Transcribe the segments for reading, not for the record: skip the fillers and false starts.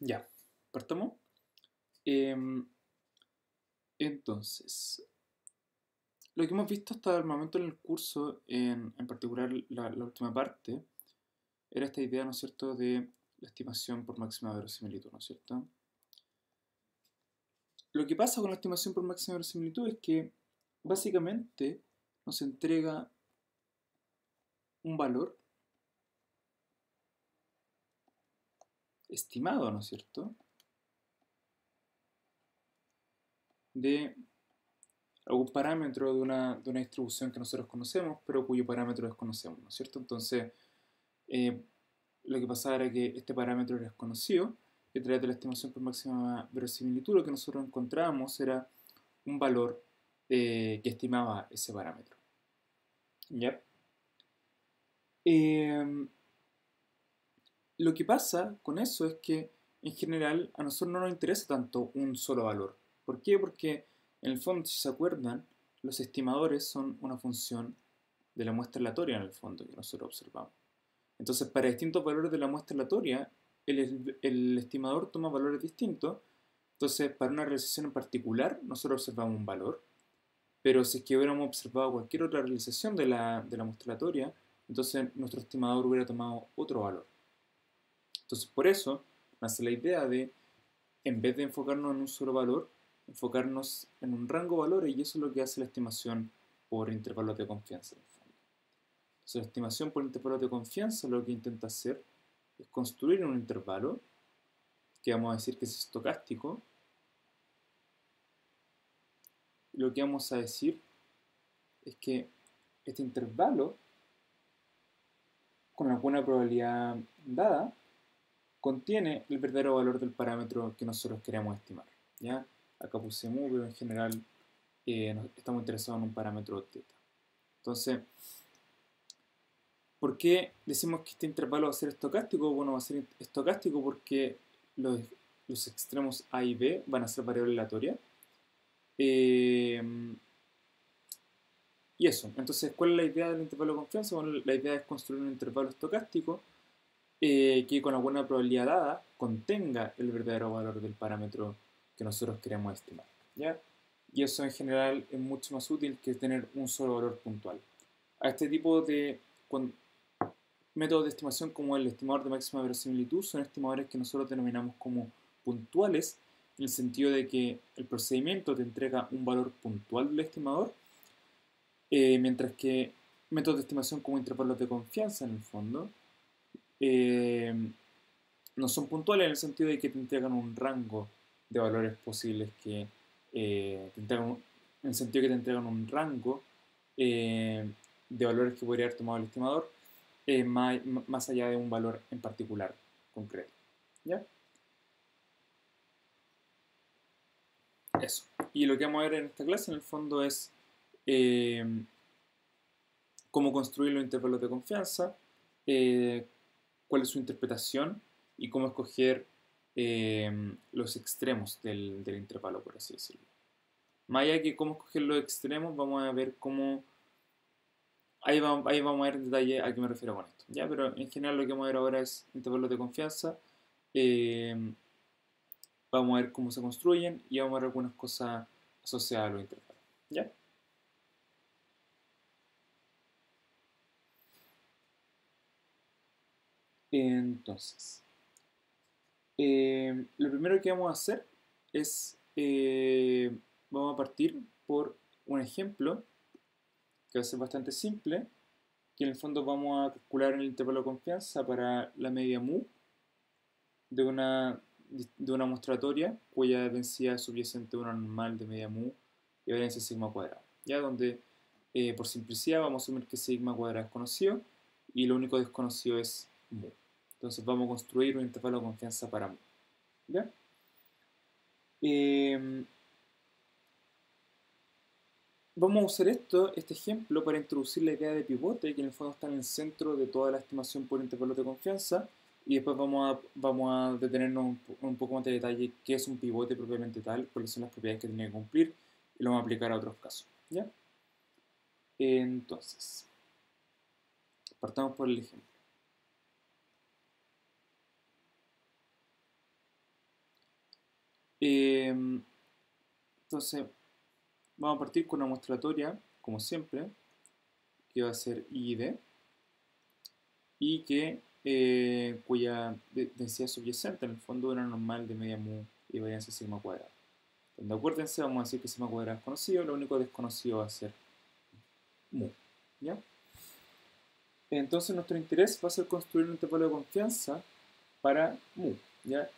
Ya, partamos. Em, entonces, lo que hemos visto hasta el momento en el curso, en particular la última parte, era esta idea, ¿no es cierto?, de la estimación por máxima verosimilitud, ¿no es cierto? Lo que pasa con la estimación por máxima verosimilitud es que básicamente nos entrega un valor estimado, ¿no es cierto?, de algún parámetro de una distribución que nosotros conocemos, pero cuyo parámetro desconocemos, ¿no es cierto? Entonces, eh, lo que pasaba era que este parámetro era desconocido y a través de la estimación por máxima verosimilitud lo que nosotros encontrábamos era un valor que estimaba ese parámetro. ¿Ya? Eh, lo que pasa con eso es que en general a nosotros no nos interesa tanto un solo valor. ¿Por qué? Porque en el fondo, si se acuerdan, los estimadores son una función de la muestra aleatoria en el fondo que nosotros observamos. Entonces, para distintos valores de la muestra aleatoria, el estimador toma valores distintos. Entonces, para una realización en particular, nosotros observamos un valor, pero si es que hubiéramos observado cualquier otra realización de la muestra aleatoria, entonces nuestro estimador hubiera tomado otro valor. Entonces, por eso nace la idea de, en vez de enfocarnos en un solo valor, enfocarnos en un rango de valores, y eso es lo que hace la estimación por intervalos de confianza, en el fondo. Entonces, la estimación por intervalos de confianza lo que intenta hacer es construir un intervalo, que vamos a decir que es estocástico, y lo que vamos a decir es que este intervalo, con alguna probabilidad dada, contiene el verdadero valor del parámetro que nosotros queremos estimar. ¿Ya? Acá puse mu, pero en general estamos interesados en un parámetro θ. Entonces, ¿por qué decimos que este intervalo va a ser estocástico? Bueno, va a ser estocástico porque los, los extremos A y B van a ser variables aleatorias. Eh, y eso, entonces, ¿cuál es la idea del intervalo de confianza? Bueno, la idea es construir un intervalo estocástico que con alguna probabilidad dada contenga el verdadero valor del parámetro que nosotros queremos estimar. ¿Ya? Y eso en general es mucho más útil que tener un solo valor puntual. A este tipo de métodos de estimación como el estimador de máxima verosimilitud son estimadores que nosotros denominamos como puntuales, en el sentido de que el procedimiento te entrega un valor puntual del estimador, mientras que métodos de estimación como intervalos de confianza, en el fondo, eh, no son puntuales en el sentido de que te entregan un rango de valores posibles que en el sentido que te entregan un rango eh, de valores que podría haber tomado el estimador más allá de un valor en particular concreto. ¿Ya? Eso. Y lo que vamos a ver en esta clase en el fondo es eh, cómo construir los intervalos de confianza, cuál es su interpretación y cómo escoger los extremos del intervalo, por así decirlo. Más allá que cómo escoger los extremos, vamos a ver cómo... Ahí vamos a ver en detalle a qué me refiero con esto. ¿Ya? Pero en general lo que vamos a ver ahora es intervalos de confianza. eh, Vamos a ver cómo se construyen y vamos a ver algunas cosas asociadas a los intervalos. ¿Ya? Entonces, lo primero que vamos a hacer es, vamos a partir por un ejemplo que va a ser bastante simple, que en el fondo vamos a calcular el intervalo de confianza para la media mu de una mostratoria cuya densidad subyacente a una normal de media mu y variancia sigma cuadrada. Ya donde, por simplicidad, vamos a asumir que sigma cuadrado es conocido y lo único desconocido es mu. Entonces vamos a construir un intervalo de confianza para mu. ¿Ya? Eh, Vamos a usar este ejemplo para introducir la idea de pivote, que en el fondo está en el centro de toda la estimación por intervalos de confianza, y después vamos a detenernos un poco más de detalle qué es un pivote propiamente tal, cuáles son las propiedades que tiene que cumplir, y lo vamos a aplicar a otros casos. ¿Ya? Entonces, partamos por el ejemplo. Entonces, vamos a partir con una mostratoria, como siempre, que va a ser I y D, y cuya densidad subyacente en el fondo era normal de media mu y varianza sigma cuadrada. Donde acuérdense, vamos a decir que sigma cuadrada es conocido, lo único desconocido va a ser mu. ¿Ya? Entonces nuestro interés va a ser construir un intervalo de confianza para mu. ¿Ya?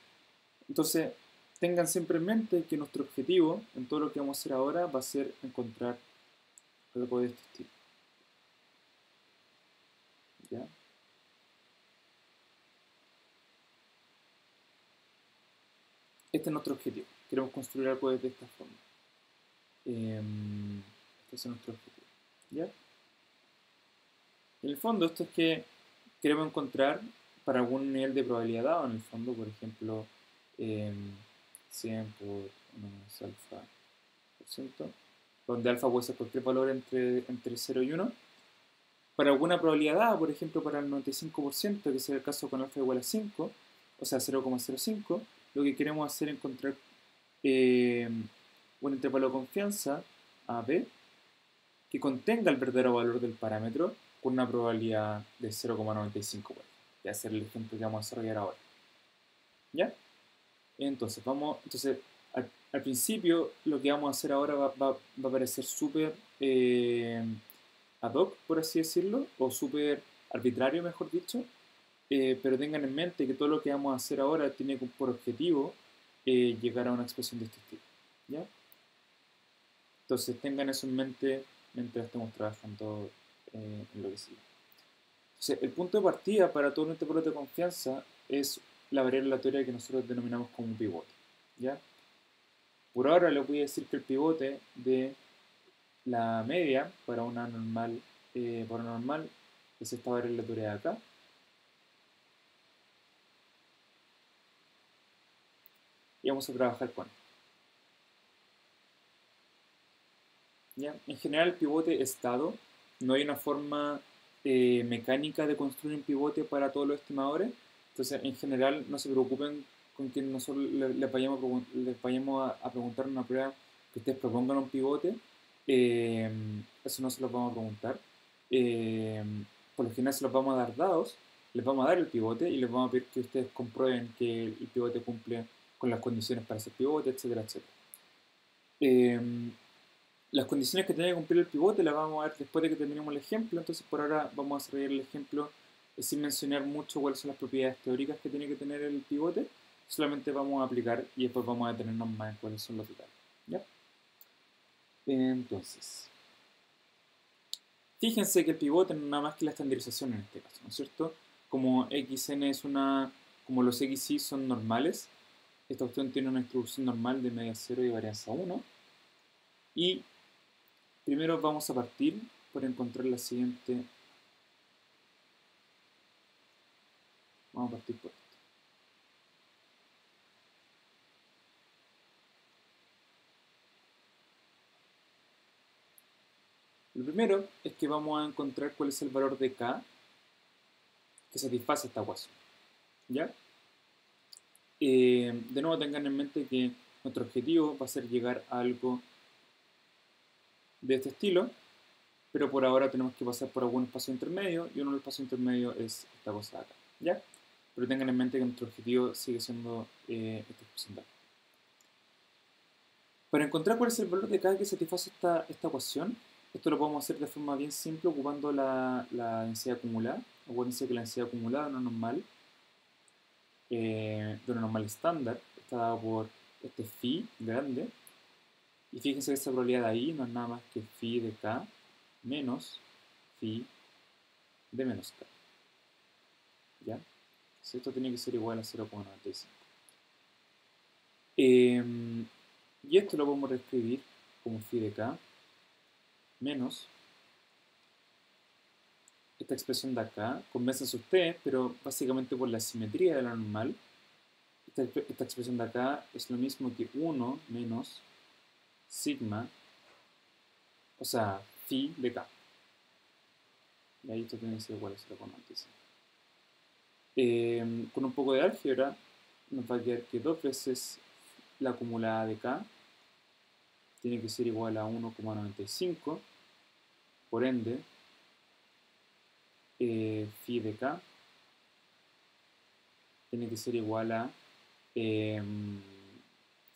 Entonces, tengan siempre en mente que nuestro objetivo en todo lo que vamos a hacer ahora va a ser encontrar algo de este estilo. ¿Ya? Este es nuestro objetivo. Queremos construir algo de esta forma. Este es nuestro objetivo. ¿Ya? En el fondo, esto es que queremos encontrar para algún nivel de probabilidad dado, en el fondo, por ejemplo, 100 por 1 más alfa por ciento, donde alfa puede ser cualquier valor entre 0 y 1. Para alguna probabilidad dada, por ejemplo, para el 95%, que sería el caso con alfa igual a 5, o sea, 0,05, lo que queremos hacer es encontrar un intervalo de confianza, AB, que contenga el verdadero valor del parámetro con una probabilidad de 0,95. Voy a hacer el ejemplo que vamos a desarrollar ahora. ¿Ya? Entonces, al principio lo que vamos a hacer ahora va a parecer súper ad hoc, por así decirlo, o súper arbitrario, mejor dicho, pero tengan en mente que todo lo que vamos a hacer ahora tiene por objetivo llegar a una expresión de este estilo. ¿Ya? Entonces tengan eso en mente mientras estemos trabajando en lo que sigue. Entonces, el punto de partida para todo nuestro intervalo de confianza es la variable aleatoria que nosotros denominamos como un pivote. ¿Ya? Por ahora les voy a decir que el pivote de la media para una normal, es esta variable aleatoria de acá. Y vamos a trabajar con. ¿Ya? En general el pivote es dado, no hay una forma mecánica de construir un pivote para todos los estimadores, entonces en general no se preocupen con que nosotros les vayamos a preguntar en una prueba que ustedes propongan un pivote, eso no se los vamos a preguntar. Por lo general se los vamos a dar dados, les vamos a dar el pivote y les vamos a pedir que ustedes comprueben que el pivote cumple con las condiciones para hacer pivote, etcétera, etcétera. Las condiciones que tiene que cumplir el pivote las vamos a ver después de que terminemos el ejemplo, entonces por ahora vamos a desarrollar el ejemplo sin mencionar mucho cuáles son las propiedades teóricas que tiene que tener el pivote, solamente vamos a aplicar y después vamos a detenernos más en cuáles son los detalles. ¿Ya? Entonces, fíjense que el pivote no es nada más que la estandarización en este caso, ¿no es cierto? Como como los XY son normales, esta cuestión tiene una distribución normal de media 0 y varianza 1, y primero vamos a partir por encontrar la siguiente. Vamos a partir por esto. Lo primero es que vamos a encontrar cuál es el valor de K que satisface esta ecuación. ¿Ya? De nuevo tengan en mente que nuestro objetivo va a ser llegar a algo de este estilo, pero por ahora tenemos que pasar por algún espacio intermedio y uno de los espacios intermedios es esta cosa de acá. ¿Ya? Pero tengan en mente que nuestro objetivo sigue siendo esta expresión de acá. Para encontrar cuál es el valor de K que satisface esta ecuación, esto lo podemos hacer de forma bien simple ocupando la densidad acumulada. Acuérdense que la densidad acumulada de una normal estándar está dada por este phi grande. Y fíjense que esta probabilidad de ahí no es nada más que phi de K menos phi de menos K. ¿Ya? Entonces esto tiene que ser igual a 0,95. Y esto lo podemos reescribir como phi de K menos esta expresión de acá, convénzanse ustedes, pero básicamente por la simetría de la normal, esta expresión de acá es lo mismo que 1 menos sigma, o sea, phi de K. Y ahí esto tiene que ser igual a 0,95. Con un poco de álgebra nos va a quedar que 2 veces la acumulada de K tiene que ser igual a 1,95, por ende, phi de K tiene que ser igual a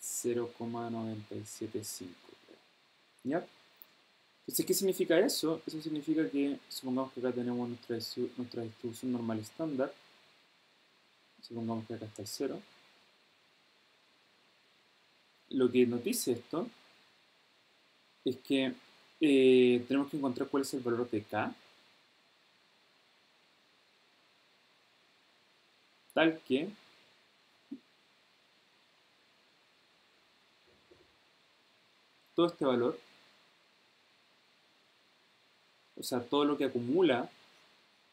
0,975. ¿Ya? Entonces, ¿qué significa eso? Eso significa que, supongamos que acá tenemos nuestra distribución normal estándar, supongamos que acá está el 0. Lo que nos dice esto es que tenemos que encontrar cuál es el valor de K, tal que todo este valor, o sea, todo lo que acumula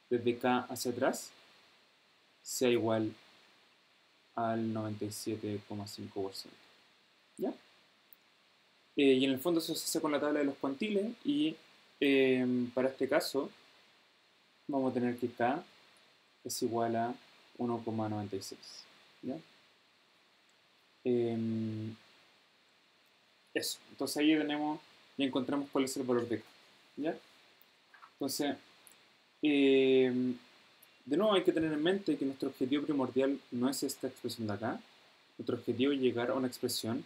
desde K hacia atrás, sea igual al 97,5%. ¿Ya? Y en el fondo eso se hace con la tabla de los cuantiles y para este caso vamos a tener que K es igual a 1,96. ¿Ya? Eso. Entonces ahí tenemos, ya encontramos cuál es el valor de K. ¿Ya? Entonces, de nuevo hay que tener en mente que nuestro objetivo primordial no es esta expresión de acá. Nuestro objetivo es llegar a una expresión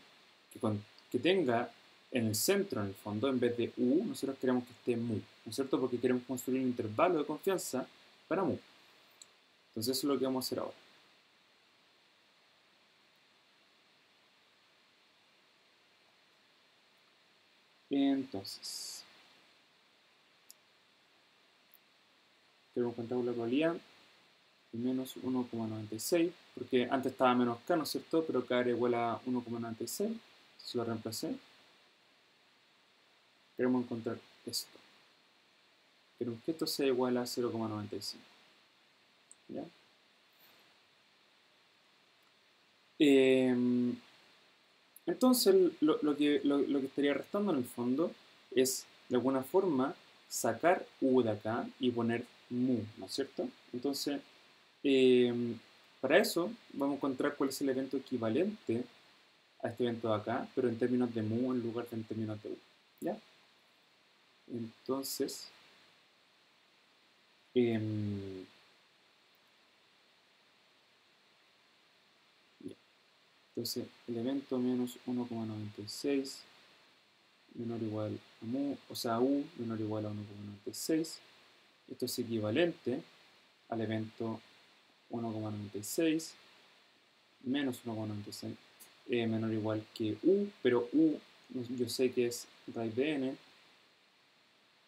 que tenga en el centro, en el fondo, en vez de U, nosotros queremos que esté mu, ¿no es cierto? Porque queremos construir un intervalo de confianza para mu. Entonces eso es lo que vamos a hacer ahora. Entonces, queremos encontrar la probabilidad de menos 1,96, porque antes estaba menos K, ¿no es cierto? Pero K era igual a 1,96, entonces lo reemplacé. Queremos encontrar esto. Queremos que esto sea igual a 0,95. ¿Ya? Entonces, lo que estaría restando en el fondo es, de alguna forma, sacar U de acá y poner mu, ¿no es cierto? Entonces, para eso, vamos a encontrar cuál es el evento equivalente a este evento de acá, pero en términos de mu en lugar de en términos de U. ¿Ya? Entonces, entonces, el evento menos 1,96 menor o igual a mu, o sea, U menor o igual a 1,96. Esto es equivalente al evento 1,96 menos 1,96 menor o igual que U, pero U yo sé que es raíz de n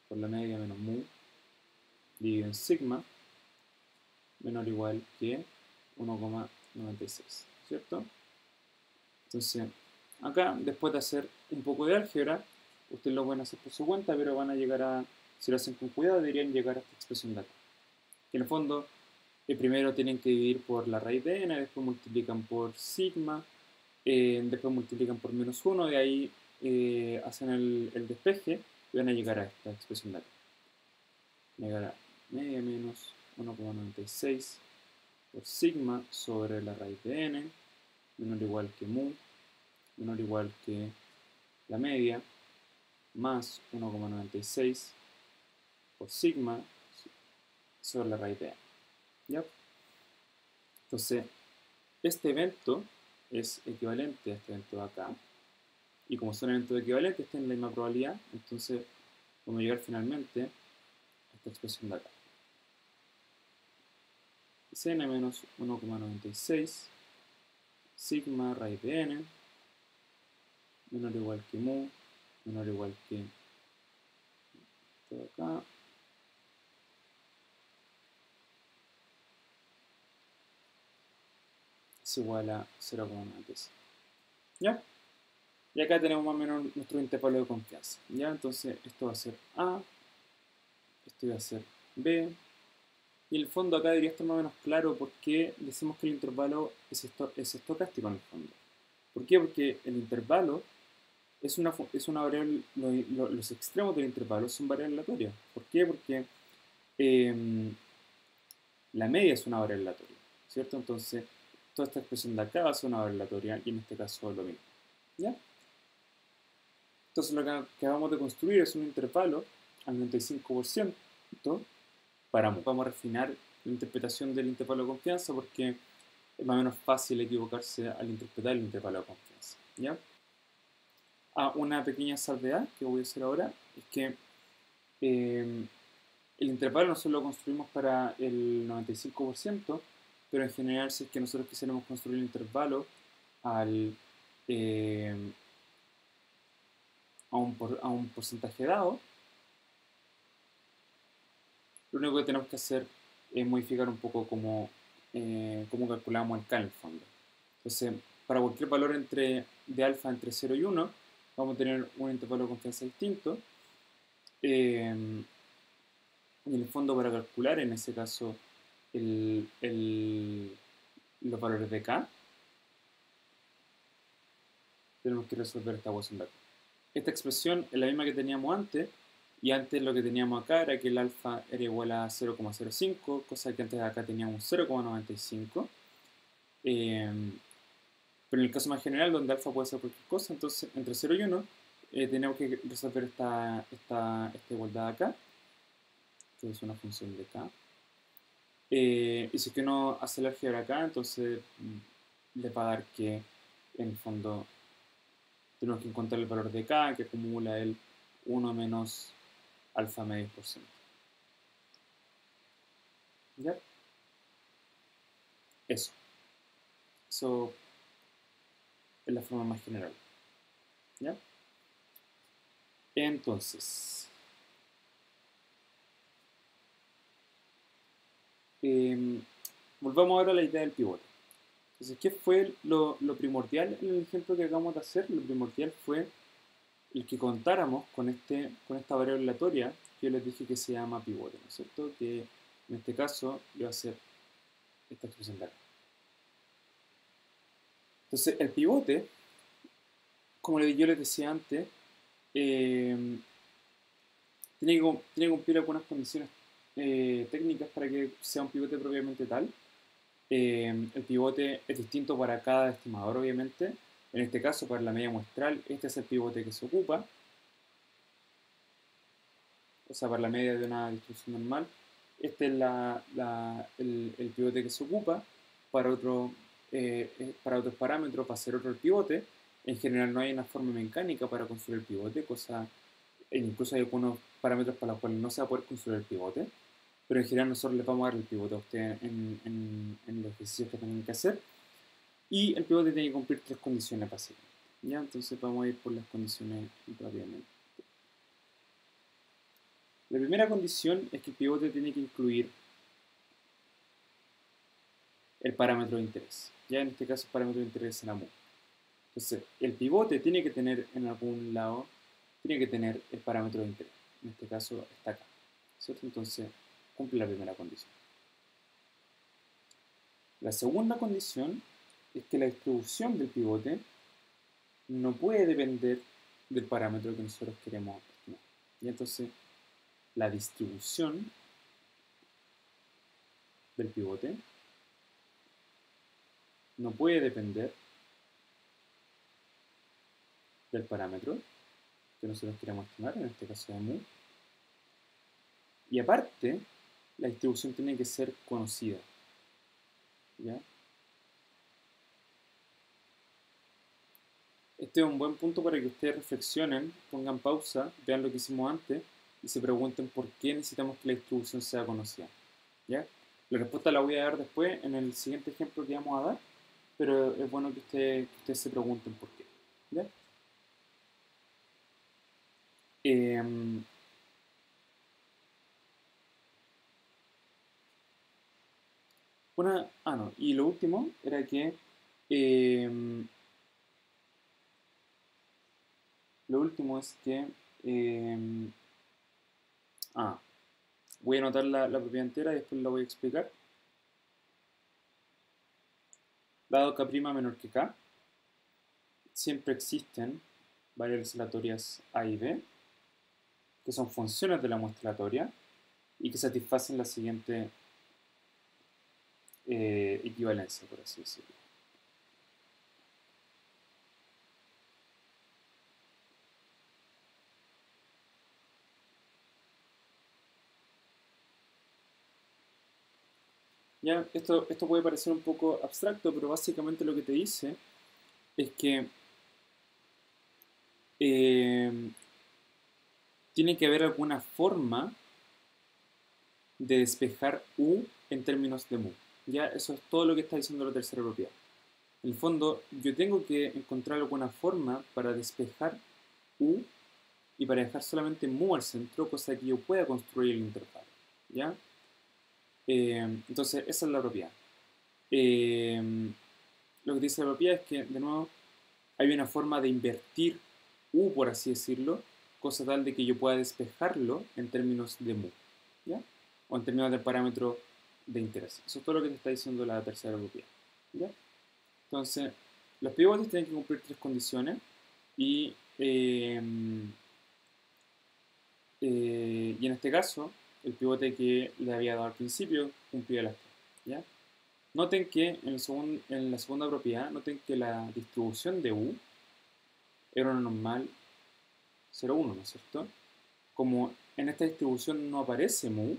por la media menos mu dividido en sigma menor o igual que 1,96, ¿cierto? Entonces, acá, después de hacer un poco de álgebra, ustedes lo pueden hacer por su cuenta, pero van a llegar a, si lo hacen con cuidado, deberían llegar a esta expresión de acá. Que en el fondo, primero tienen que dividir por la raíz de n, después multiplican por sigma, después multiplican por menos 1, de ahí hacen el despeje y van a llegar a esta expresión de acá. Llegar a media menos 1,96 por sigma sobre la raíz de n, menor o igual que mu, menor o igual que la media, más 1,96 por sigma sobre la raíz de n. ¿Ya? Entonces, este evento es equivalente a este evento de acá. Y como son eventos equivalentes, tienen la misma probabilidad. Entonces, vamos a llegar finalmente a esta expresión de acá. Cn menos 1,96 sigma raíz de n menor o igual que mu menor o igual que esto de acá es igual a 0,96. ¿Ya? Y acá tenemos más o menos nuestro intervalo de confianza. ¿Ya? Entonces esto va a ser A, esto va a ser B, y en el fondo acá debería estar más o menos claro por qué decimos que el intervalo es estocástico en el fondo. ¿Por qué? Porque el intervalo es una variable, los extremos del intervalo son variables aleatorias. ¿Por qué? Porque la media es una variable aleatoria, ¿cierto? Entonces, toda esta expresión de acá va a ser una variable aleatoria y en este caso es lo mismo. ¿ya? Entonces lo que acabamos de construir es un intervalo al 95% vamos a refinar la interpretación del intervalo de confianza porque es más o menos fácil equivocarse al interpretar el intervalo de confianza, ¿ya? Una pequeña salvedad que voy a hacer ahora es que el intervalo nosotros lo construimos para el 95%, pero en general si es que nosotros quisiéramos construir el intervalo al, eh, a un porcentaje dado, lo único que tenemos que hacer es modificar un poco cómo calculamos el K en el fondo. Entonces, para cualquier valor de alfa entre 0 y 1, vamos a tener un intervalo de confianza distinto. Y en el fondo, para calcular, en ese caso, los valores de K, tenemos que resolver esta ecuación de acá. Esta expresión es la misma que teníamos antes, y antes lo que teníamos acá era que el alfa era igual a 0,05, cosa que antes de acá teníamos 0,95. Pero en el caso más general, donde alfa puede ser cualquier cosa, entonces entre 0 y 1 tenemos que resolver esta igualdad acá, que es una función de k. Y si es que uno hace el álgebra acá, entonces le va a dar que en el fondo tenemos que encontrar el valor de k que acumula el 1 menos alfa medio por ciento. ¿Ya? Eso es la forma más general. ¿Ya? Entonces, volvamos ahora a la idea del pivote. Entonces, ¿qué fue lo primordial en el ejemplo que acabamos de hacer? Lo primordial fue el que contáramos con esta variable aleatoria que yo les dije que se llama pivote, ¿no es cierto? Que en este caso le va a ser esta expresión de acá. Entonces, el pivote, como yo les decía antes, tiene que cumplir algunas condiciones técnicas para que sea un pivote propiamente tal. El pivote es distinto para cada estimador, obviamente. En este caso, para la media muestral, este es el pivote que se ocupa. O sea, para la media de una distribución normal, este es el pivote que se ocupa. Para otros parámetros, para hacer otro el pivote, en general no hay una forma mecánica para construir el pivote, incluso hay algunos parámetros para los cuales no se va a poder construir el pivote, pero en general nosotros les vamos a dar el pivote a ustedes en los ejercicios que tienen que hacer. Y el pivote tiene que cumplir tres condiciones básicamente. ¿Ya? Entonces vamos a ir por las condiciones rápidamente. La primera condición es que el pivote tiene que incluir el parámetro de interés. Ya en este caso el parámetro de interés será mu. Entonces, el pivote tiene que tener en algún lado, tiene que tener el parámetro de interés. En este caso está acá. ¿Cierto? Entonces, cumple la primera condición. La segunda condición es que la distribución del pivote no puede depender del parámetro que nosotros queremos estimar. Y entonces, la distribución del pivote no puede depender del parámetro que nosotros queremos estimar, en este caso de mu. Y aparte, la distribución tiene que ser conocida. ¿Ya? Este es un buen punto para que ustedes reflexionen, pongan pausa, vean lo que hicimos antes y se pregunten por qué necesitamos que la distribución sea conocida. ¿Ya? La respuesta la voy a dar después en el siguiente ejemplo que vamos a dar, pero es bueno que ustedes se pregunten por qué. ¿Ya? No, y lo último era que lo último es que voy a anotar la propiedad entera y después la voy a explicar. Dado k' menor que k, siempre existen variables aleatorias a y b, que son funciones de la muestra aleatoria y que satisfacen la siguiente equivalencia, por así decirlo. ¿Ya? Esto puede parecer un poco abstracto, pero básicamente lo que te dice es que eh, tiene que haber alguna forma de despejar U en términos de mu. ¿Ya? Eso es todo lo que está diciendo la tercera propiedad. En el fondo, yo tengo que encontrar alguna forma para despejar U y para dejar solamente mu al centro, cosa que yo pueda construir el intervalo. ¿Ya? Entonces, esa es la propiedad. Eh, lo que dice la propiedad es que, de nuevo, hay una forma de invertir U, por así decirlo, cosa tal de que yo pueda despejarlo en términos de mu, ¿ya? O en términos del parámetro de interés. Eso es todo lo que te está diciendo la tercera propiedad, ¿ya? Entonces, los pivotes tienen que cumplir tres condiciones y, y en este caso, el pivote que le había dado al principio cumplía las tres, ¿ya? Noten que en la segunda propiedad, noten que la distribución de U era una normal 0,1, ¿no es cierto? Como en esta distribución no aparece mu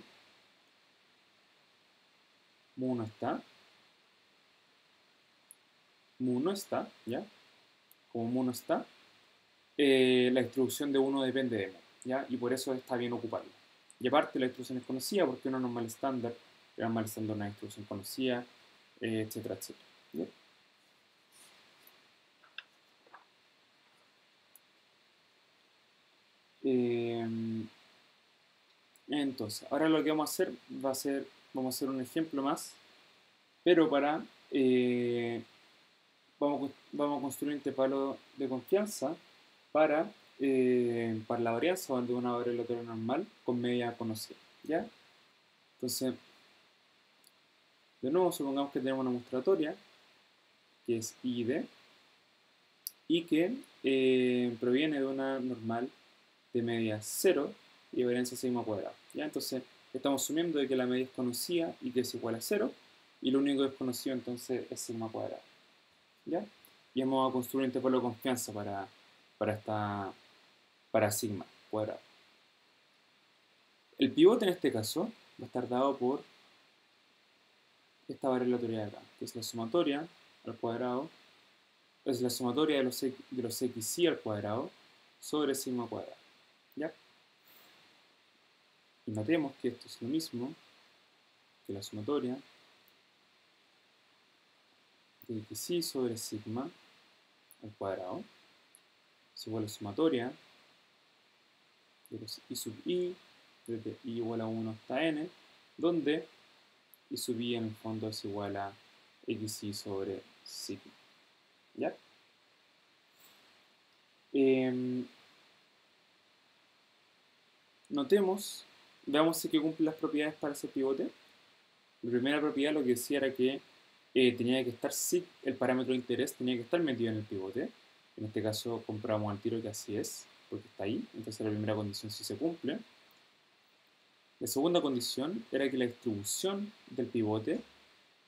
no está, mu no está, ¿ya? Como mu no está, la distribución de 1 depende de mu, ¿ya? Y por eso está bien ocuparlo. Y aparte la distribución es conocida porque una normal estándar, la normal estándar es una distribución conocida, etcétera, etcétera. ¿Ya? Entonces, ahora lo que vamos a hacer vamos a hacer un ejemplo más, pero vamos a construir un intervalo de confianza para la varianza de una variable aleatoria normal con medida conocida, ¿ya? Entonces, de nuevo, supongamos que tenemos una mostratoria que es I de y que proviene de una normal de media 0 y varianza sigma cuadrado, ¿ya? Entonces, estamos asumiendo de que la media es conocida y que es igual a 0 y lo único que es conocido entonces es sigma cuadrado, ¿ya? Y vamos a construir un intervalo de confianza para sigma cuadrado. El pivote en este caso va a estar dado por esta variable aleatoria de acá, que es la sumatoria al cuadrado, es la sumatoria de los xy al cuadrado sobre sigma cuadrado, ¿ya? Y notemos que esto es lo mismo que la sumatoria de xy sobre sigma al cuadrado es igual a la sumatoria de los i sub i desde i igual a 1 hasta n, donde i sub i en el fondo es igual a xy sobre sigma, ¿ya? Notemos, veamos si que cumple las propiedades para ese pivote. La primera propiedad lo que decía era que tenía que estar, sí, el parámetro de interés tenía que estar metido en el pivote. En este caso comprobamos al tiro que así es, porque está ahí. Entonces la primera condición sí se cumple. La segunda condición era que la distribución del pivote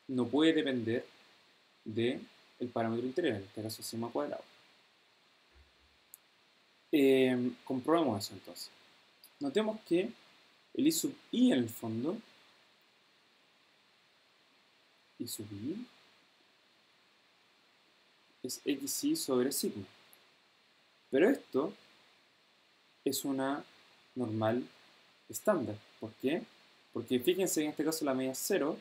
no puede depender del parámetro de interés, en este caso sigma cuadrado. Comprobamos eso entonces. Notemos que el i sub i en el fondo, i sub i es xy sobre sigma. Pero esto es una normal estándar. ¿Por qué? Porque fíjense que en este caso la media es 0,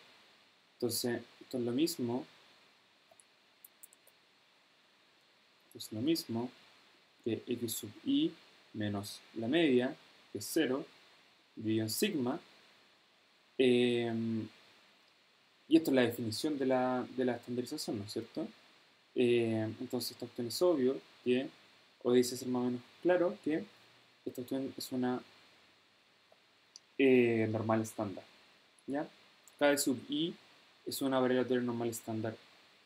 entonces esto es lo mismo, que x sub i menos la media, que es 0, dividido en sigma. Y esto es la definición de la estandarización, ¿no es cierto? Entonces esta cuestión es obvio que, o dice ser más o menos claro, que esta cuestión es una normal estándar, ¿ya? K sub i es una variable normal estándar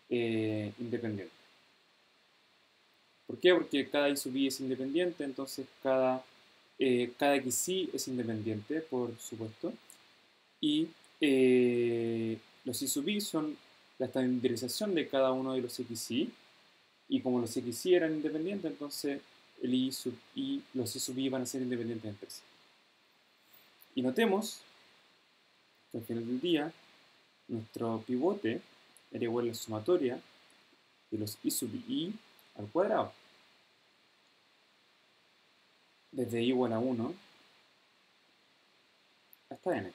independiente. ¿Por qué? Porque cada i sub i es independiente, entonces cada xy es independiente, por supuesto, y los i sub i son la estandarización de cada uno de los xy, y como los xy eran independientes, entonces los i sub i van a ser independientes entre sí. Y notemos que al final del día nuestro pivote era igual a la sumatoria de los I sub I al cuadrado, desde I igual a 1 hasta n.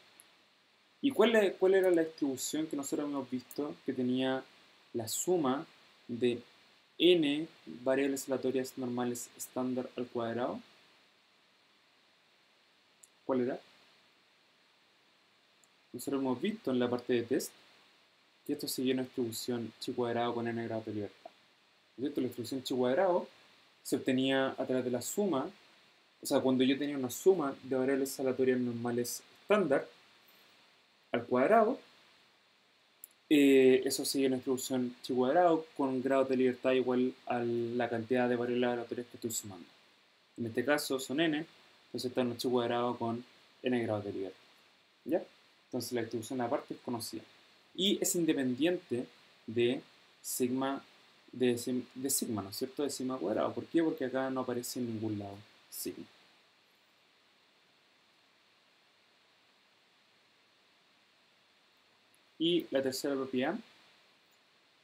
¿Y cuál era la distribución que nosotros hemos visto que tenía la suma de n variables aleatorias normales estándar al cuadrado? ¿Cuál era? Nosotros hemos visto en la parte de test que esto seguía una distribución chi cuadrado con n grados de libertad. ¿Cierto? La distribución chi cuadrado se obtenía a través de la suma, o sea, cuando yo tenía una suma de variables aleatorias normales estándar al cuadrado, eso sigue una distribución chi cuadrado con grados de libertad igual a la cantidad de variables aleatorias que estoy sumando. En este caso son n, entonces está un chi cuadrado con n grados de libertad. ¿Ya? Entonces la distribución aparte es conocida. Y es independiente de sigma, de sigma, ¿no es cierto? De sigma cuadrado. ¿Por qué? Porque acá no aparece en ningún lado sigma. Y la tercera propiedad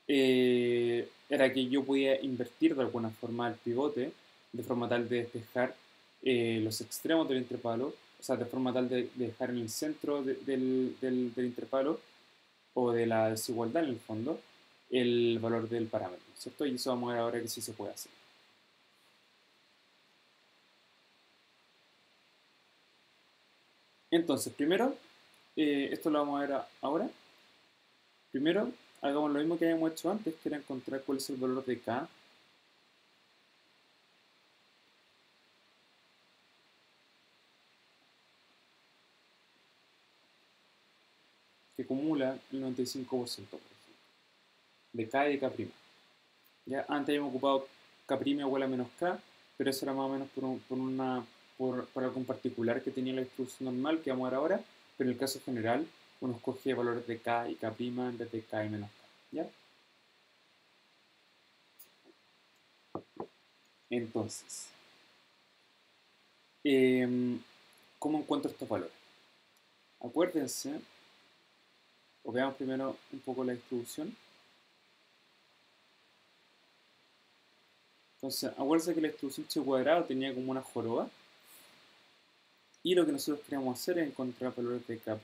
era que yo podía invertir de alguna forma el pivote de forma tal de despejar los extremos del intervalo, o sea, de forma tal de dejar en el centro del intervalo o de la desigualdad en el fondo el valor del parámetro, ¿cierto? Y eso vamos a ver ahora que sí se puede hacer. Entonces, primero, esto lo vamos a ver ahora. Primero, hagamos lo mismo que habíamos hecho antes, que era encontrar cuál es el valor de K que acumula el 95%, por ejemplo, de K y de K'. ¿Ya? Antes habíamos ocupado K' igual a menos K, pero eso era más o menos por algo en particular que tenía la distribución normal que vamos a ver ahora, pero en el caso general uno escoge valores de K y K' en vez de K y menos K. ¿Ya? Entonces, ¿cómo encuentro estos valores? Acuérdense, o veamos primero un poco la distribución. Entonces, acuérdense que la distribución chi cuadrado tenía como una joroba. Y lo que nosotros queremos hacer es encontrar valores de K'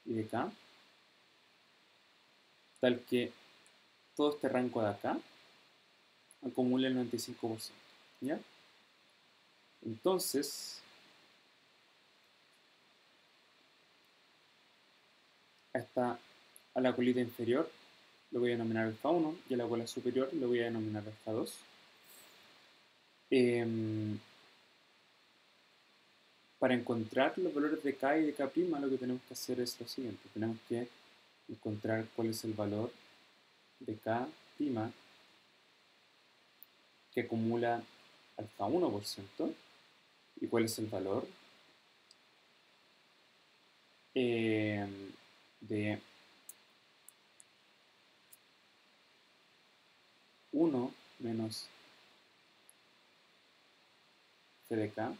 y de K, tal que todo este rango de acá acumule el 95%. ¿Ya? Entonces, a la colita inferior lo voy a denominar alfa 1 y a la cola superior lo voy a denominar alfa 2. Para encontrar los valores de K y de K', lo que tenemos que hacer es lo siguiente. Tenemos que encontrar cuál es el valor de K' que acumula alfa 1% y cuál es el valor de 1 menos f de K.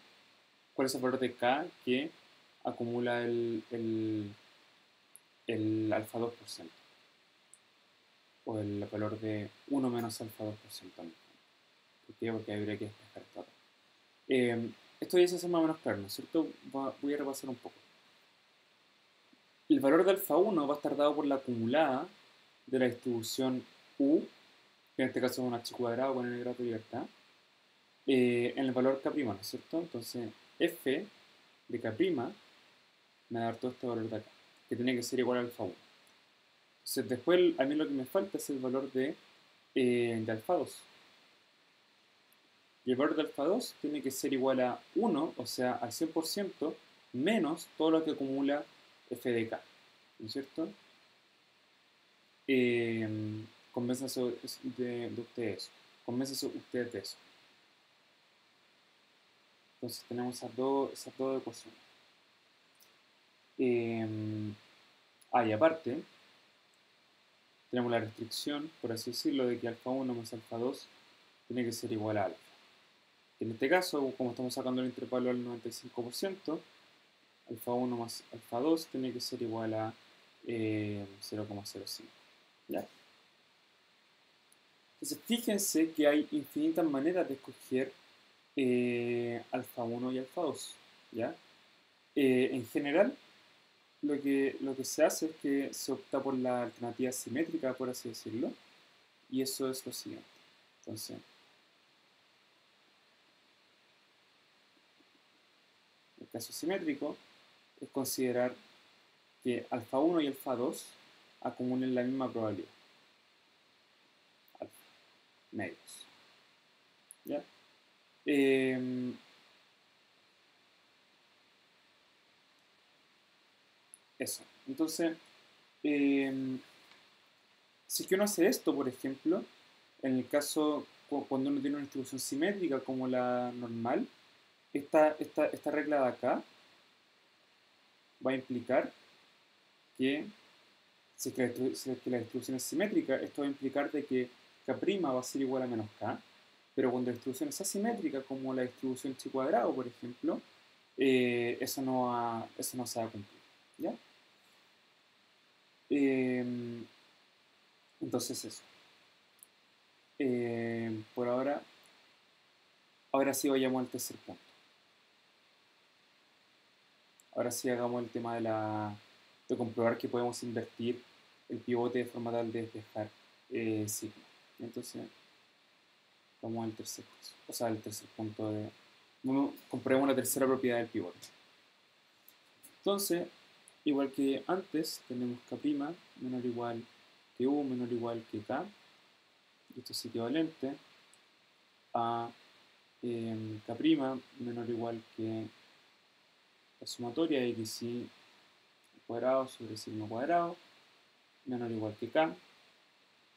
¿Cuál es el valor de K que acumula el alfa 2%? O el valor de 1 menos alfa 2%. ¿Por qué? Porque habría que despejar todo. Esto ya se hace más o menos claro, ¿no es cierto? Voy a repasar un poco. El valor de alfa 1 va a estar dado por la acumulada de la distribución U, que en este caso es un h cuadrado con n grado de libertad, en el valor K', ¿no es cierto? Entonces, f de K' me va a dar todo este valor de acá, que tiene que ser igual a alfa 1. Entonces, después a mí lo que me falta es el valor de alfa 2. Y el valor de alfa 2 tiene que ser igual a 1, o sea, al 100%, menos todo lo que acumula f de K, ¿no es cierto? Convénzanse de ustedes. Convénzanse ustedes de eso. Entonces tenemos esas dos ecuaciones. Y aparte, tenemos la restricción, por así decirlo, de que alfa 1 más alfa 2 tiene que ser igual a alfa. En este caso, como estamos sacando el intervalo al 95%, alfa 1 más alfa 2 tiene que ser igual a 0,05. ¿Ya? Entonces, fíjense que hay infinitas maneras de escoger alfa 1 y alfa 2. ¿Ya? En general, lo que se hace es que se opta por la alternativa simétrica, por así decirlo, y eso es lo siguiente. Entonces, el caso simétrico es considerar que alfa 1 y alfa 2 acumulen la misma probabilidad. Alfa, medios. ¿Ya? Eso. Entonces, si es que uno hace esto, por ejemplo, en el caso cuando uno tiene una distribución simétrica como la normal, esta regla de acá va a implicar que si es que la distribución es simétrica, esto va a implicar de que k' va a ser igual a menos k, pero cuando la distribución es asimétrica, como la distribución chi cuadrado, por ejemplo, eso no se va a cumplir. ¿Ya? Entonces eso. Por ahora sí vayamos al tercer punto. Ahora sí hagamos el tema de comprobar que podemos invertir el pivote de forma tal de despejar sigma. Entonces, vamos al tercer paso. O sea, el tercer punto de... Bueno, comprobemos la tercera propiedad del pivote. Entonces, igual que antes, tenemos k' menor o igual que u menor o igual que k. Y esto es equivalente a k' menor o igual que la sumatoria de xy al cuadrado sobre sigma cuadrado menor o igual que k.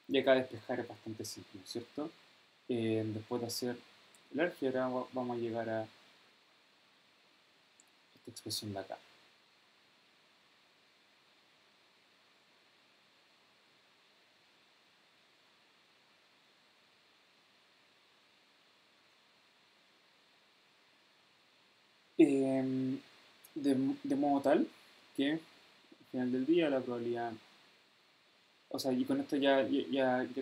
Y acá despejar es bastante simple, ¿no es cierto? Después de hacer el álgebra vamos a llegar a esta expresión de acá. De modo tal que al final del día la probabilidad, o sea, y con esto ya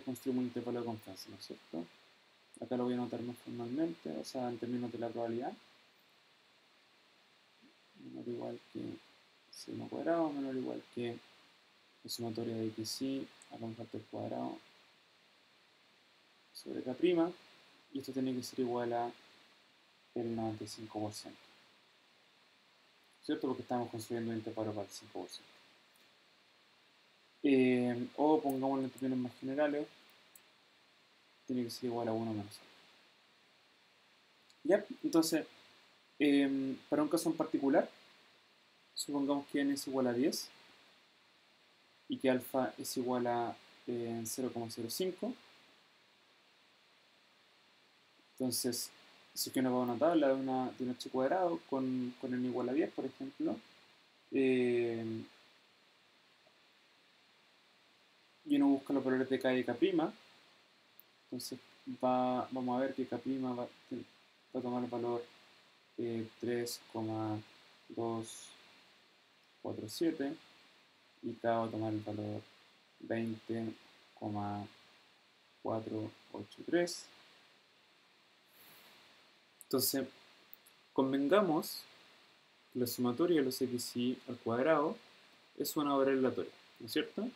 construimos un intervalo de confianza, ¿no es cierto? Acá lo voy a anotar más formalmente, o sea, en términos de la probabilidad, menor o igual que sigma cuadrado, menor o igual que la sumatoria de xy a un factor cuadrado sobre k', y esto tiene que ser igual a el 95%, ¿cierto? Porque estamos construyendo un intervalo para el 5%. O pongámoslo en términos más generales, tiene que ser igual a 1 menos alfa. ¿Ya? Entonces, para un caso en particular, supongamos que n es igual a 10 y que alfa es igual a 0,05. Entonces, si es que uno va a una tabla de un h cuadrado con n igual a 10, por ejemplo, y uno busca los valores de k y de k', entonces vamos a ver que k' va a tomar el valor 3,247 y k va a tomar el valor 20,483. Entonces, convengamos que la sumatoria de los xy al cuadrado es una variable aleatoria, ¿no es cierto?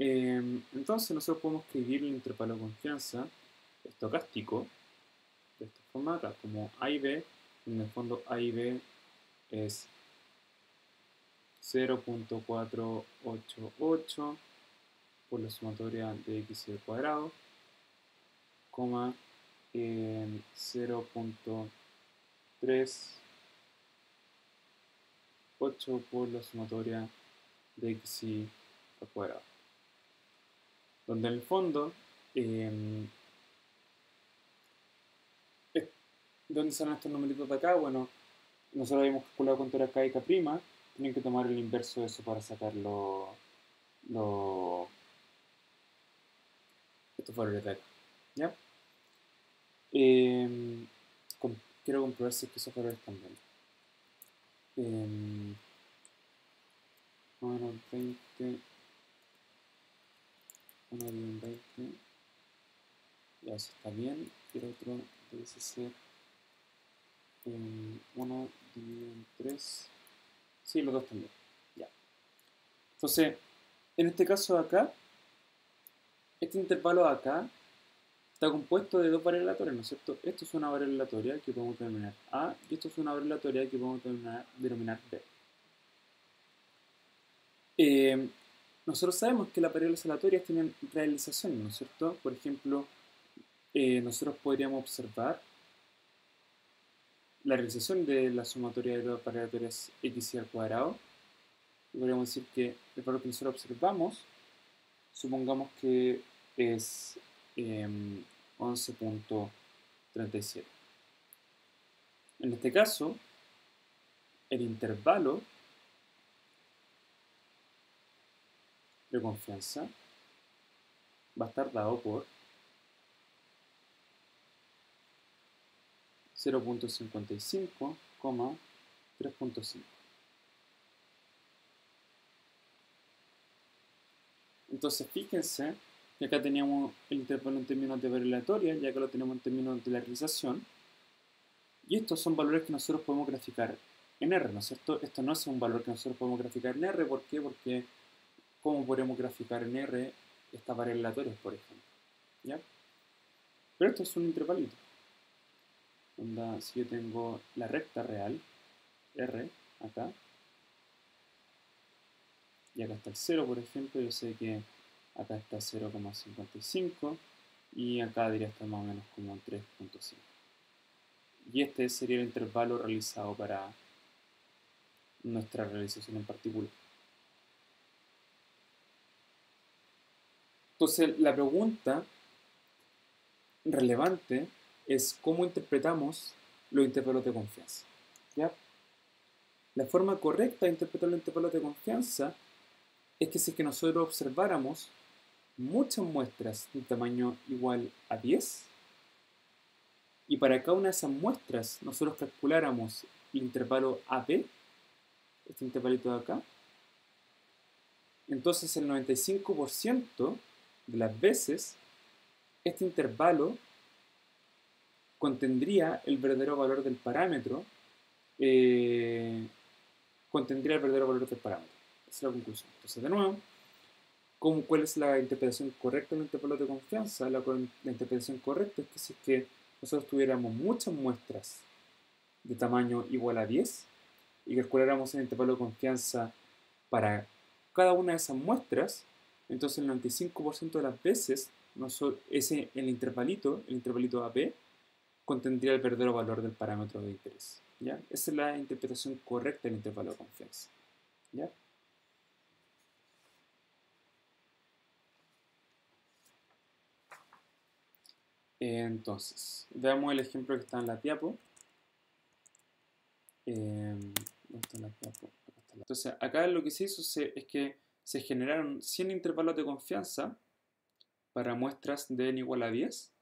Entonces nosotros podemos escribir el intervalo de confianza estocástico de esta forma acá, como A y B, en el fondo A y B es 0,488 por la sumatoria de x al cuadrado, coma 0,388 por la sumatoria de x al cuadrado. Donde en el fondo, ¿dónde salen estos numeritos de acá? Bueno, nosotros habíamos calculado cuánto era k y k', tienen que tomar el inverso de eso para sacar estos valores de acá. ¿Ya? Quiero comprobar si es que esos valores están bien. Más o menos 20, 1 dividido en 20, ya eso está bien, y el otro debe ser 1 dividido en 3, sí, los dos también, ya. Entonces, en este caso de acá, este intervalo de acá está compuesto de dos variables aleatorias, ¿no es cierto? Esto es una variable aleatoria que podemos denominar A y esto es una variable aleatoria que podemos denominar B. Nosotros sabemos que las variables aleatorias tienen realizaciones, ¿no es cierto? Por ejemplo, nosotros podríamos observar la realización de la sumatoria de dos variables aleatorias x y al cuadrado. Y podríamos decir que el valor que nosotros observamos, supongamos que es 11.37. En este caso, el intervalo de confianza va a estar dado por 0.55, 3.5. Entonces fíjense que acá teníamos el intervalo en términos de variable aleatoria, ya que lo tenemos en términos de la realización. Y estos son valores que nosotros podemos graficar en R, ¿no es cierto? Esto no es un valor que nosotros podemos graficar en R. ¿Por qué? Porque ¿cómo podemos graficar en R estas variables aleatorias, por ejemplo? ¿Ya? Pero esto es un intervalito. Si yo tengo la recta real, R, acá, y acá está el 0, por ejemplo, yo sé que acá está 0,55 y acá debería estar más o menos como 3.5. Y este sería el intervalo realizado para nuestra realización en particular. Entonces, la pregunta relevante es cómo interpretamos los intervalos de confianza. ¿Ya? La forma correcta de interpretar los intervalos de confianza es que si es que nosotros observáramos muchas muestras de tamaño igual a 10 y para cada una de esas muestras nosotros calculáramos el intervalo AB, este intervalito de acá, entonces el 95% de las veces este intervalo contendría el verdadero valor del parámetro, contendría el verdadero valor del parámetro. Esa es la conclusión. Entonces, de nuevo, ¿cuál es la interpretación correcta del intervalo de confianza? La interpretación correcta es que si es que nosotros tuviéramos muchas muestras de tamaño igual a 10 y calculáramos el intervalo de confianza para cada una de esas muestras, entonces el 95% de las veces el intervalito AB, contendría el verdadero valor del parámetro de interés. ¿Ya? Esa es la interpretación correcta del intervalo de confianza. ¿Ya? Entonces, veamos el ejemplo que está en la diapo. ¿Dónde está la diapo? Entonces, acá lo que se hizo es que se generaron 100 intervalos de confianza para muestras de n igual a 10,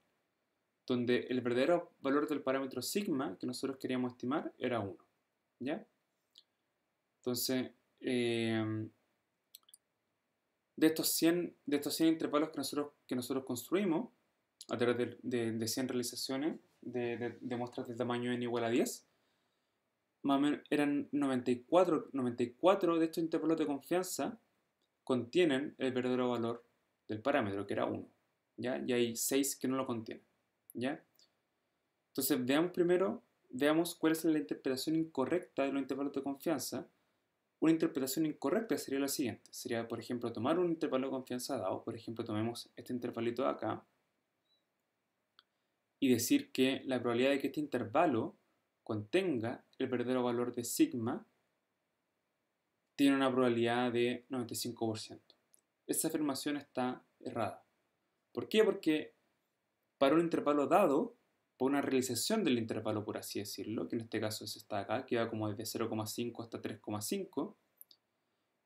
donde el verdadero valor del parámetro sigma que nosotros queríamos estimar era 1. ¿Ya? Entonces, de estos 100 intervalos que nosotros construimos a través de 100 realizaciones de muestras de tamaño n igual a 10, más o menos eran 94 de estos intervalos de confianza contienen el verdadero valor del parámetro, que era 1. ¿Ya? Y hay 6 que no lo contienen. ¿Ya? Entonces, veamos cuál es la interpretación incorrecta de los intervalos de confianza. Una interpretación incorrecta sería la siguiente. Sería, por ejemplo, tomar un intervalo de confianza dado. Por ejemplo, tomemos este intervalito de acá y decir que la probabilidad de que este intervalo contenga el verdadero valor de sigma tiene una probabilidad de 95%. Esa afirmación está errada. ¿Por qué? Porque para un intervalo dado, por una realización del intervalo, por así decirlo, que en este caso es esta de acá, que va como desde 0,5 hasta 3,5,